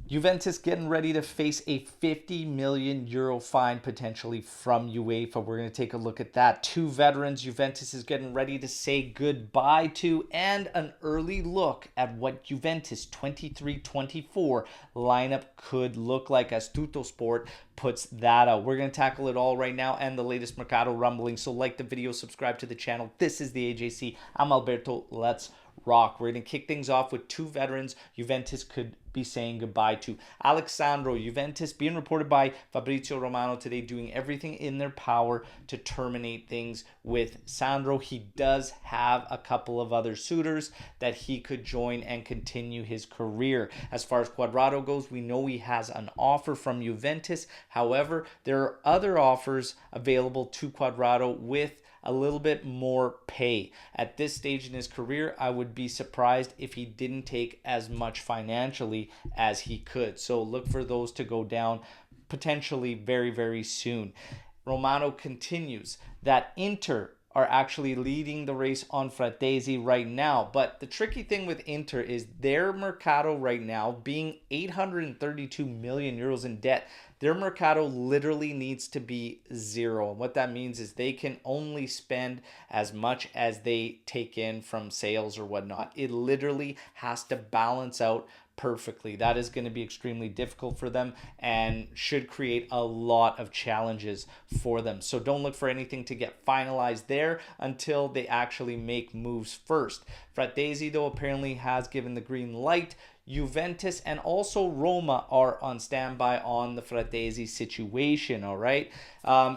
Juventus getting ready to face a 50 million euro fine potentially from Uefa. We're going to take a look at that. Two veterans Juventus is getting ready to say goodbye to, and an early look at what Juventus 23-24 lineup could look like as Tuttosport puts that out. We're going to tackle it all right now and the latest mercato rumbling. So like the video, subscribe to the channel. This is the AJC. I'm Alberto. Let's rock. We're going to kick things off with two veterans Juventus could be saying goodbye to. Alexandro, Juventus being reported by Fabrizio Romano today doing everything in their power to terminate things with Sandro. He does have a couple of other suitors that he could join and continue his career. As far as Cuadrado goes, we know he has an offer from Juventus. However, there are other offers available to Cuadrado with a little bit more pay. At this stage in his career, I would be surprised if he didn't take as much financially as he could. So look for those to go down potentially very, very soon. Romano continues that Inter are actually leading the race on Fratesi right now. But the tricky thing with Inter is their mercato right now being 832 million euros in debt. Their mercato literally needs to be zero. And what that means is they can only spend as much as they take in from sales or whatnot. It literally has to balance out perfectly. That is going to be extremely difficult for them and should create a lot of challenges for them. So don't look for anything to get finalized there until they actually make moves first. Fratesi, though, apparently has given the green light. Juventus and also Roma are on standby on the Fratesi situation, all right?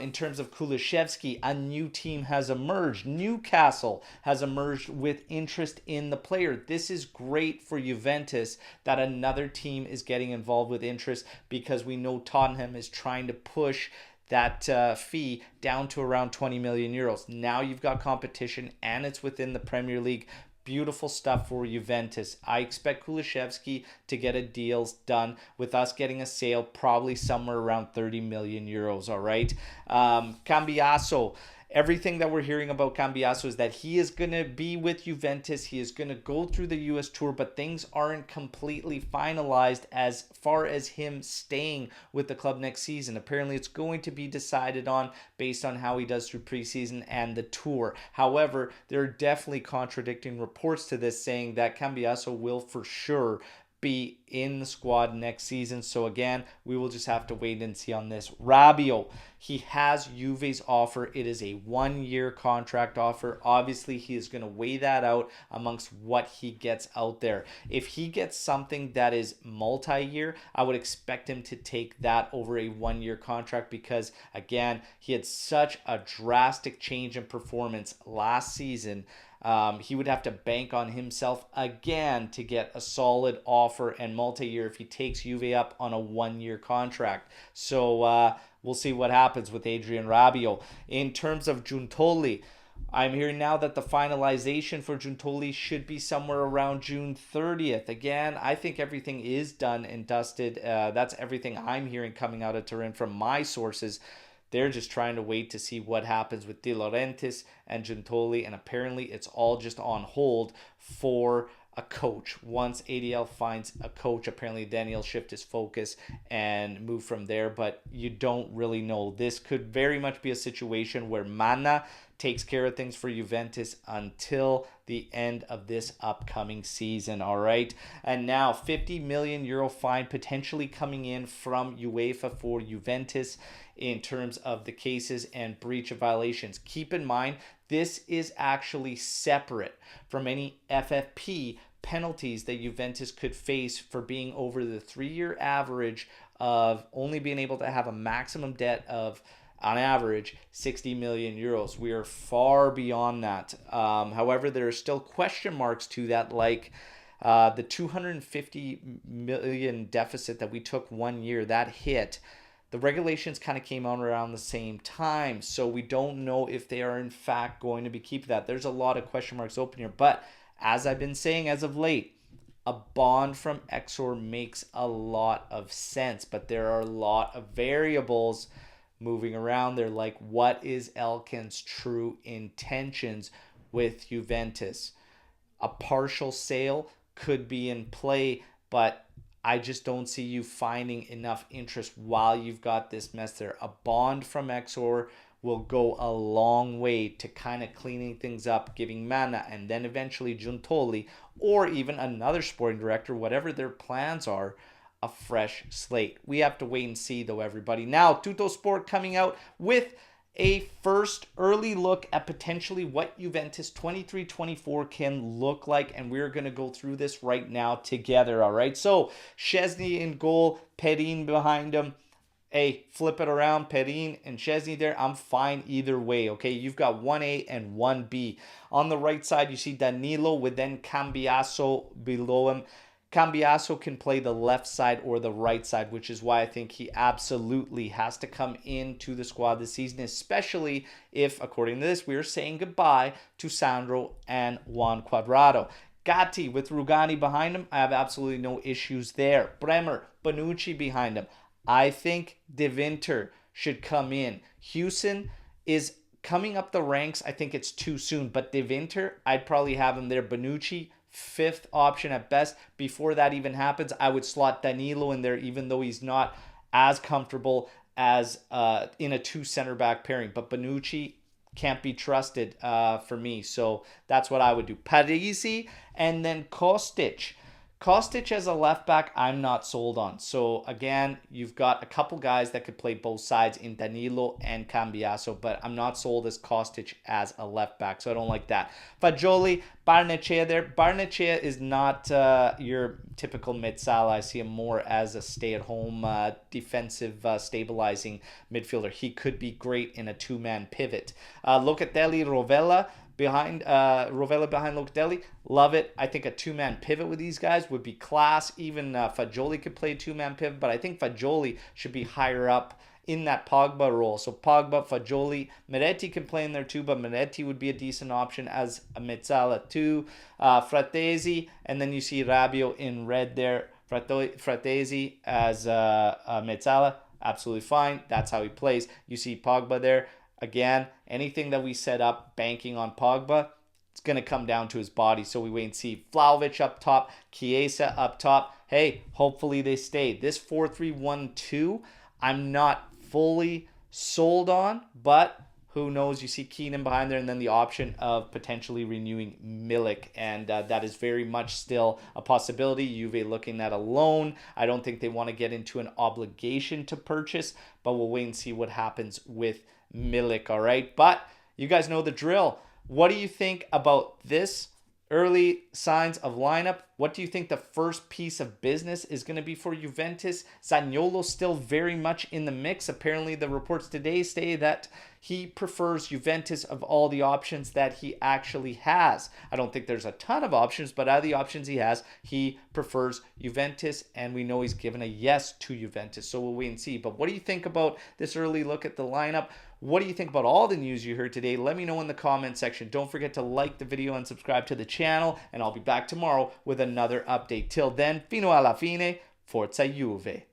In terms of Kulusevski, a new team has emerged. Newcastle has emerged with interest in the player. This is great for Juventus that another team is getting involved with interest because we know Tottenham is trying to push that fee down to around 20 million euros. Now you've got competition and it's within the Premier League. Beautiful stuff for Juventus. I expect Kulusevski to get a deal done with us getting a sale probably somewhere around 30 million euros, all right? Cambiaso. Everything that we're hearing about Cambiaso is that he is going to be with Juventus. He is going to go through the U.S. tour, but things aren't completely finalized as far as him staying with the club next season. Apparently, it's going to be decided on based on how he does through preseason and the tour. However, there are definitely contradicting reports to this saying that Cambiaso will for sure be in the squad next season. So again, we will just have to wait and see on this. Rabiot, he has Juve's offer. It is a 1-year contract offer. Obviously, he is going to weigh that out amongst what he gets out there. If he gets something that is multi-year, I would expect him to take that over a 1-year contract because, again, he had such a drastic change in performance last season. He would have to bank on himself again to get a solid offer and multi-year if he takes Juve up on a 1-year contract. So we'll see what happens with Adrian Rabiot. In terms of Giuntoli, I'm hearing now that the finalization for Giuntoli should be somewhere around June 30th. Again, I think everything is done and dusted. That's everything I'm hearing coming out of Turin from my sources. They're just trying to wait to see what happens with De Laurentiis and Giuntoli, and apparently it's all just on hold for a coach. Once ADL finds a coach, apparently then he'll shift his focus and move from there, but you don't really know. This could very much be a situation where Mana takes care of things for Juventus until the end of this upcoming season, all right? And now 50 million euro fine potentially coming in from UEFA for Juventus in terms of the cases and breach of violations. Keep in mind, this is actually separate from any FFP penalties that Juventus could face for being over the 3-year average of only being able to have a maximum debt of, on average, 60 million euros. We are far beyond that. However, there are still question marks to that, like the 250 million deficit that we took 1 year, that hit. The regulations kind of came out around the same time, so we don't know if they are in fact going to be keeping that. There's a lot of question marks open here, but as I've been saying as of late, a bond from Exor makes a lot of sense, but there are a lot of variables moving around there, like what is Elkind's true intentions with Juventus? A partial sale could be in play, but I just don't see you finding enough interest while you've got this mess there. A bond from Exor will go a long way to kind of cleaning things up, giving Mana and then eventually Giuntoli or even another sporting director, whatever their plans are, a fresh slate. We have to wait and see though, everybody. Now, Tutto Sport coming out with a first early look at potentially what Juventus 23-24 can look like, and we're going to go through this right now together, all right? So, Szczesny in goal, Perin behind him. Hey, flip it around, Perin and Szczesny there. I'm fine either way, okay? You've got 1A and 1B. On the right side, you see Danilo with then Cambiaso below him. Cambiaso can play the left side or the right side, which is why I think he absolutely has to come into the squad this season, especially if, according to this, we are saying goodbye to Sandro and Juan Cuadrado. Gatti with Rugani behind him, I have absolutely no issues there. Bremer, Bonucci behind him. I think De Winter should come in. Houston is coming up the ranks. I think it's too soon, but De Winter, I'd probably have him there. Bonucci, fifth option at best. Before that even happens, I would slot Danilo in there, even though he's not as comfortable as in a two center back pairing. But Bonucci can't be trusted for me, so that's what I would do. Parisi and then Kostic. Kostic as a left back, I'm not sold on. So again, you've got a couple guys that could play both sides in Danilo and Cambiaso, but I'm not sold as Kostic as a left back, so I don't like that. Fagioli, Barnechea there. Barnechea is not your typical Mezzala. I see him more as a stay-at-home defensive stabilizing midfielder. He could be great in a two-man pivot. Locatelli, Rovella behind Locatelli. Love it. I think a two-man pivot with these guys would be class. Even Fagioli could play a two-man pivot, but I think Fagioli should be higher up in that Pogba role. So Pogba, Fagioli, Meretti can play in there too, but Meretti would be a decent option as a Mezzala too. Fratesi, and then you see Rabiot in red there. Fratesi as Mezzala, absolutely fine. That's how he plays. You see Pogba there. Again, anything that we set up banking on Pogba, it's going to come down to his body. So we wait and see. Vlahovic up top, Chiesa up top. Hey, hopefully they stay. This 4-3-1-2, I'm not fully sold on, but who knows? You see Keenan behind there, and then the option of potentially renewing Milik, and that is very much still a possibility. Juve looking at a loan. I don't think they want to get into an obligation to purchase, but we'll wait and see what happens with Milik, all right? But you guys know the drill. What do you think about this early signs of lineup? What do you think the first piece of business is going to be for Juventus? Zaniolo still very much in the mix. Apparently the reports today say that he prefers Juventus of all the options that he actually has. I don't think there's a ton of options, but out of the options he has, he prefers Juventus, and we know he's given a yes to Juventus, so we'll wait and see. But what do you think about this early look at the lineup? What do you think about all the news you heard today? Let me know in the comment section. Don't forget to like the video and subscribe to the channel, and I'll be back tomorrow with another update. Till then, fino alla fine, forza Juve.